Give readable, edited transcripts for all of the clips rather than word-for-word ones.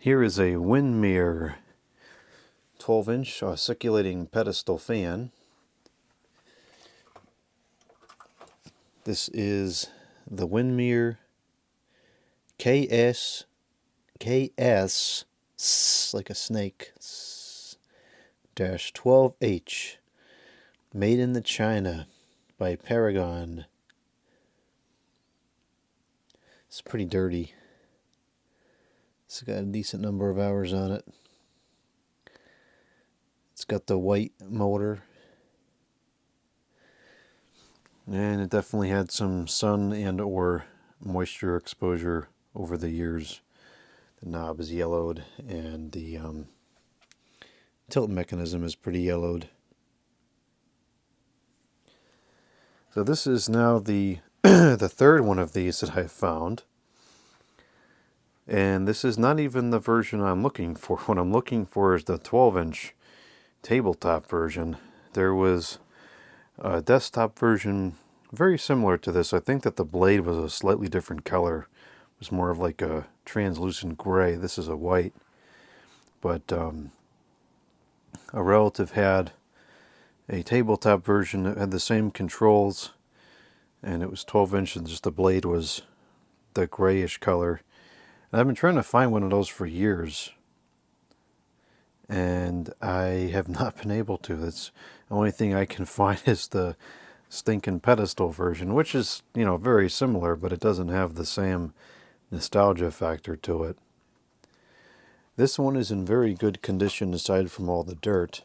Here is a Windmere 12-inch oscillating pedestal fan. This is the Windmere KS, like a snake, -12H, made in China by Paragon. It's pretty dirty. It's got a decent number of hours on it. It's got the white motor. And it definitely had some sun and or moisture exposure over the years. The knob is yellowed and the tilt mechanism is pretty yellowed. So this is now the the third one of these that I've found. And this is not even the version I'm looking for. What I'm looking for is the 12-inch tabletop version. There was a desktop version very similar to this. I think that the blade was a slightly different color. It was more of like a translucent gray. This is a white. But a relative had a tabletop version that had the same controls, and it was 12 inches, just the blade was the grayish color. And I've been trying to find one of those for years, and I have not been able to. That's the only thing I can find is the stinking pedestal version, which is, you know, very similar, but it doesn't have the same nostalgia factor to it. This one is in very good condition aside from all the dirt.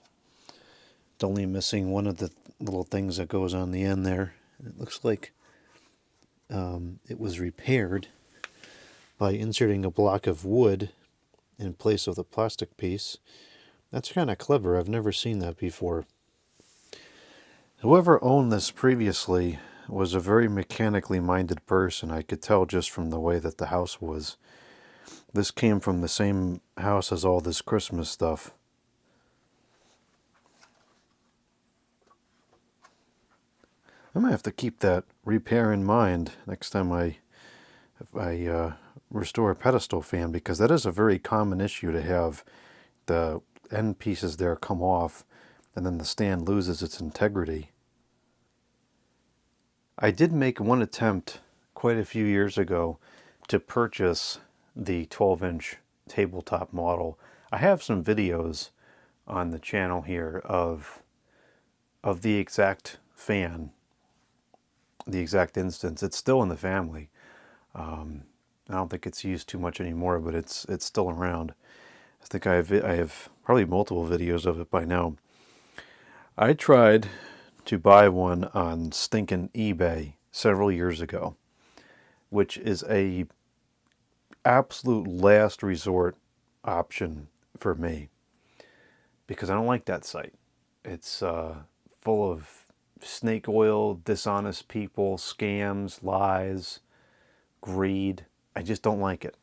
It's only missing one of the little things that goes on the end there. It looks like it was repaired by inserting a block of wood in place of the plastic piece. That's kind of clever. I've never seen that before. Whoever owned this previously was a very mechanically minded person. I could tell just from the way that the house was. This came from the same house as all this Christmas stuff. I might have to keep that repair in mind next time I restore a pedestal fan, because that is a very common issue, to have the end pieces there come off and then the stand loses its integrity. I did make one attempt quite a few years ago to purchase the 12-inch tabletop model. I have some videos on the channel here of the exact fan, the exact instance. It's still in the family. I don't think it's used too much anymore, but it's still around. I think I have probably multiple videos of it by now. I tried to buy one on stinking eBay several years ago, which is a absolute last resort option for me, because I don't like that site. It's full of snake oil, dishonest people, scams, lies, greed. I just don't like it.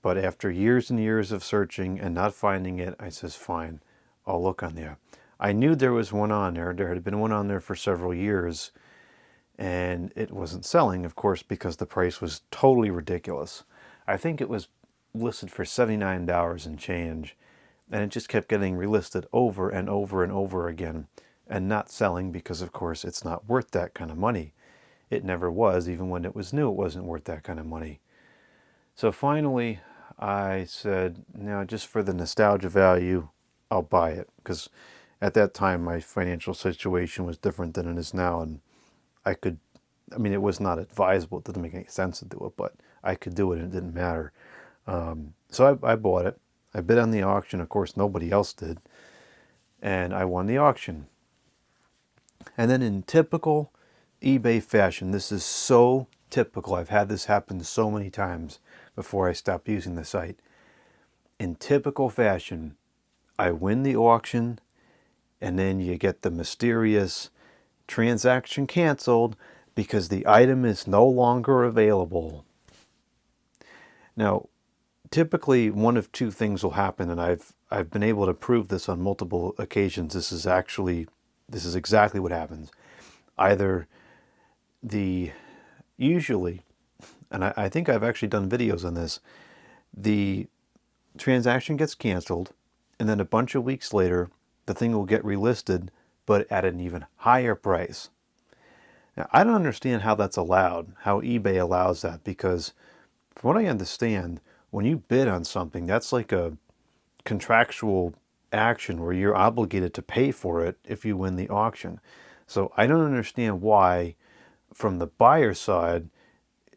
But after years and years of searching and not finding it, I says, fine, I'll look on there. I knew there was one on there. There had been one on there for several years, and it wasn't selling, of course, because the price was totally ridiculous. I think it was listed for $79 and change, and it just kept getting relisted over and over and over again, and not selling because, of course, it's not worth that kind of money. It never was. Even when it was new, it wasn't worth that kind of money. So finally, I said, no, just for the nostalgia value, I'll buy it. Because at that time, my financial situation was different than it is now. And it was not advisable. It didn't make any sense to do it, but I could do it and it didn't matter. So I bought it. I bid on the auction. Of course, nobody else did. And I won the auction. And then in typical eBay fashion, this is so typical. I've had this happen so many times before I stopped using the site. In typical fashion, I win the auction, and then you get the mysterious transaction canceled because the item is no longer available. Now, typically one of two things will happen, and I've been able to prove this on multiple occasions. This is exactly what happens. Either usually, and I think I've actually done videos on this, the transaction gets canceled, and then a bunch of weeks later, the thing will get relisted, but at an even higher price. Now, I don't understand how that's allowed, how eBay allows that, because from what I understand, when you bid on something, that's like a contractual action where you're obligated to pay for it if you win the auction. So I don't understand why, from the buyer side,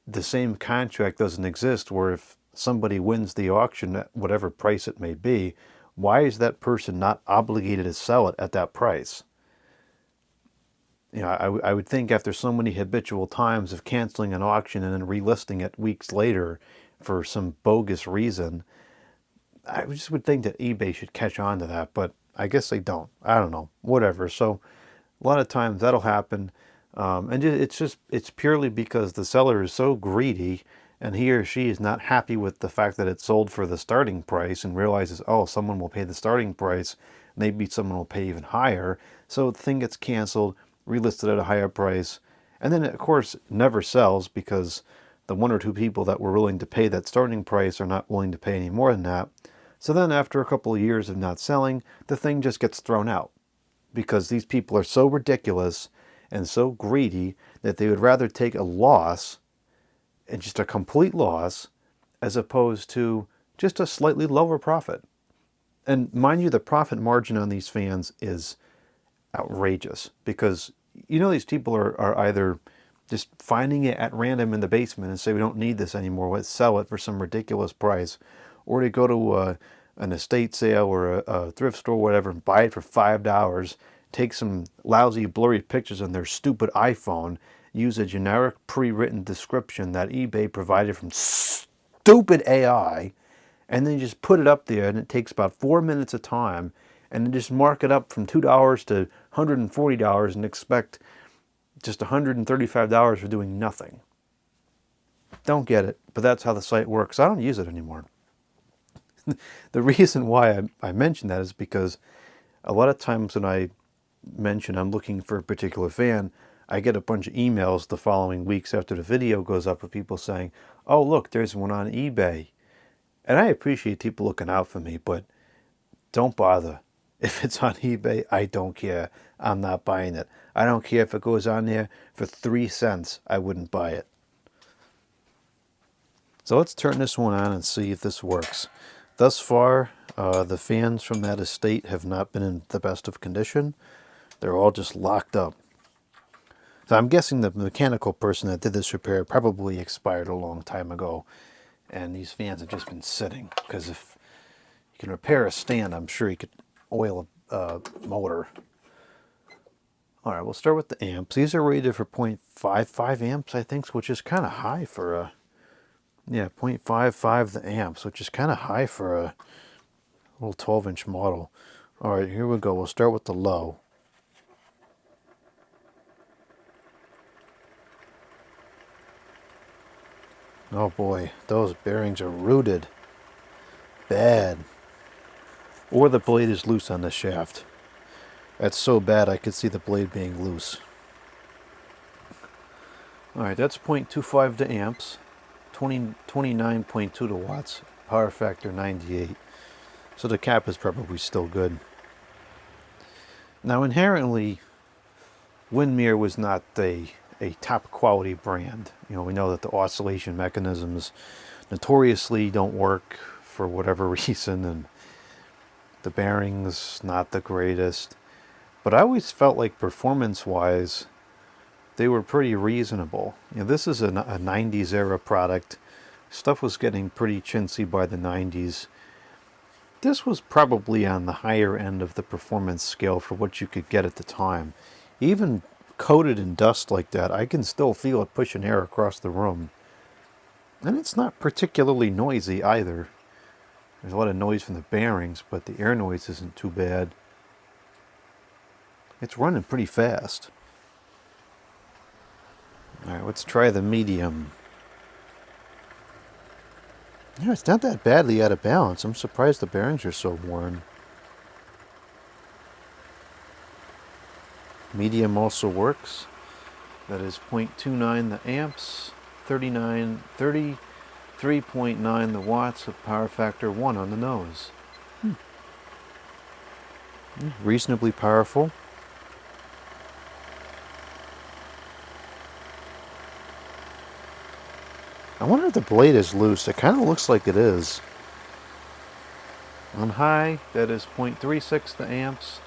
the same contract doesn't exist where if somebody wins the auction at whatever price it may be, why is that person not obligated to sell it at that price? You know, I would think after so many habitual times of canceling an auction and then relisting it weeks later for some bogus reason, I just would think that eBay should catch on to that, but I guess they don't. I don't know. Whatever. So a lot of times that'll happen. And it's purely because the seller is so greedy and he or she is not happy with the fact that it's sold for the starting price and realizes, oh, someone will pay the starting price. Maybe someone will pay even higher. So the thing gets canceled, relisted at a higher price. And then, of course, never sells because the one or two people that were willing to pay that starting price are not willing to pay any more than that. So then after a couple of years of not selling, the thing just gets thrown out because these people are so ridiculous and so greedy that they would rather take a loss, and just a complete loss, as opposed to just a slightly lower profit. And mind you, the profit margin on these fans is outrageous because you know these people are either just finding it at random in the basement and say we don't need this anymore, let's sell it for some ridiculous price, or they go to an estate sale or a thrift store or whatever and buy it for $5, take some lousy blurry pictures on their stupid iPhone, use a generic pre-written description that eBay provided from stupid AI, and then just put it up there, and it takes about 4 minutes of time, and then just mark it up from $2 to $140 and expect just $135 for doing nothing. Don't get it, but that's how the site works. I don't use it anymore. The reason why I mention that is because a lot of times when I mention I'm looking for a particular fan, I get a bunch of emails the following weeks after the video goes up of people saying, oh look, there's one on eBay. And I appreciate people looking out for me, but don't bother. If it's on eBay, I don't care. I'm not buying it. I don't care if it goes on there for 3 cents. I wouldn't buy it. So let's turn this one on and see if this works. Thus far, the fans from that estate have not been in the best of condition. They're all just locked up. So I'm guessing the mechanical person that did this repair probably expired a long time ago. And these fans have just been sitting. Because if you can repair a stand, I'm sure you could oil a motor. Alright, we'll start with the amps. These are rated for 0.55 amps, I think, which is kind of high for a... Yeah, 0.55 the amps, which is kind of high for a little 12-inch model. Alright, here we go. We'll start with the low. Oh boy, those bearings are rooted. Bad. Or the blade is loose on the shaft. That's so bad I could see the blade being loose. Alright, that's 0.25 to amps. 29.2 to watts. Power factor 98. So the cap is probably still good. Now inherently, Windmere was not a top quality brand. You know, we know that the oscillation mechanisms notoriously don't work for whatever reason, and the bearings not the greatest. But I always felt like performance-wise, they were pretty reasonable. You know, this is a 90s era product. Stuff was getting pretty chintzy by the 90s. This was probably on the higher end of the performance scale for what you could get at the time. Even coated in dust like that, I can still feel it pushing air across the room. And it's not particularly noisy either. There's a lot of noise from the bearings, but the air noise isn't too bad. It's running pretty fast. Alright, let's try the medium. Yeah, it's not that badly out of balance. I'm surprised the bearings are so worn. Medium also works. That is 0.29 the amps, 30 3.9 the watts with power factor 1 on the nose. Reasonably powerful. I wonder if the blade is loose. It kind of looks like it is. On high, that is 0.36 the amps,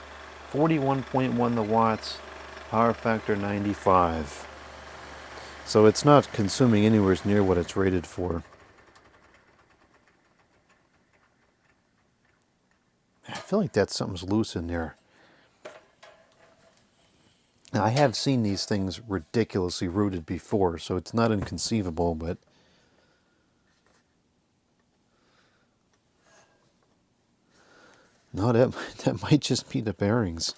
41.1 the watts, power factor 95. So it's not consuming anywhere near what it's rated for. I feel like that something's loose in there. Now, I have seen these things ridiculously rooted before, so it's not inconceivable, but no, that might just be the bearings.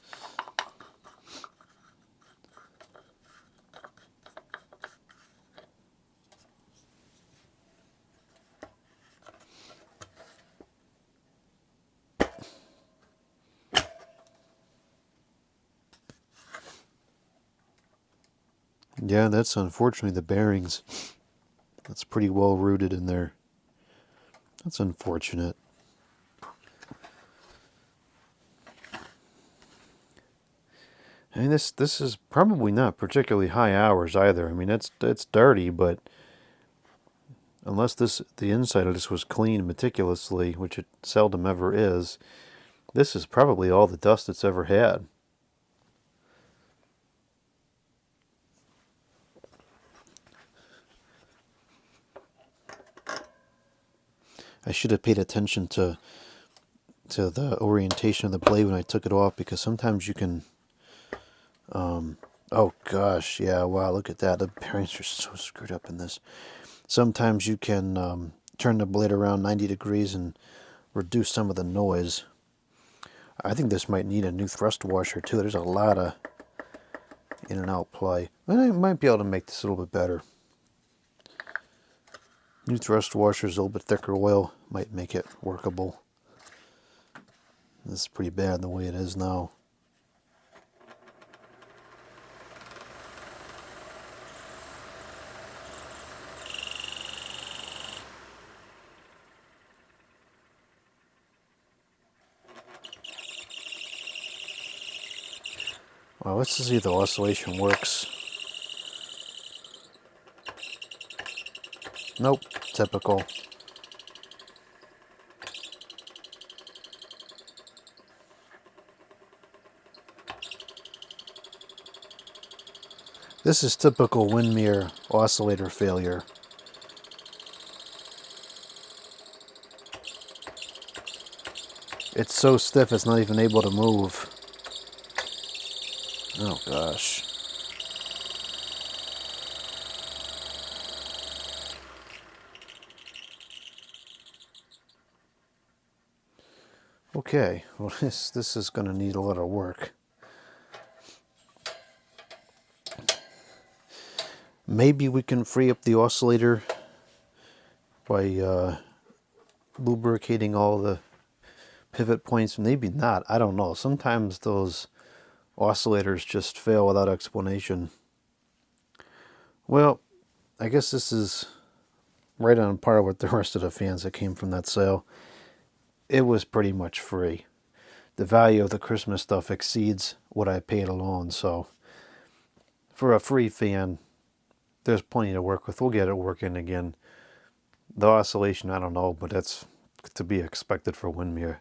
Yeah, that's unfortunately the bearings. That's pretty well rooted in there. That's unfortunate. And this is probably not particularly high hours either. I mean, it's dirty, but unless the inside of this was cleaned meticulously, which it seldom ever is, this is probably all the dust it's ever had. I should have paid attention to the orientation of the blade when I took it off, because sometimes you can oh gosh, yeah, wow, look at that. The bearings are so screwed up in this. Sometimes you can turn the blade around 90 degrees and reduce some of the noise. I think this might need a new thrust washer too. There's a lot of in and out play. And I might be able to make this a little bit better. New thrust washers, a little bit thicker oil might make it workable. This is pretty bad the way it is now. Well, let's see if the oscillation works. Nope, typical. This is typical Windmere oscillator failure. It's so stiff it's not even able to move. Oh gosh. Okay, well this is going to need a lot of work. Maybe we can free up the oscillator by lubricating all the pivot points. Maybe not, I don't know. Sometimes those oscillators just fail without explanation. Well, I guess this is right on par with the rest of the fans that came from that sale. It was pretty much free. The value of the Christmas stuff exceeds what I paid alone, so for a free fan, there's plenty to work with. We'll get it working again. The oscillation, I don't know, but that's to be expected for Windmere.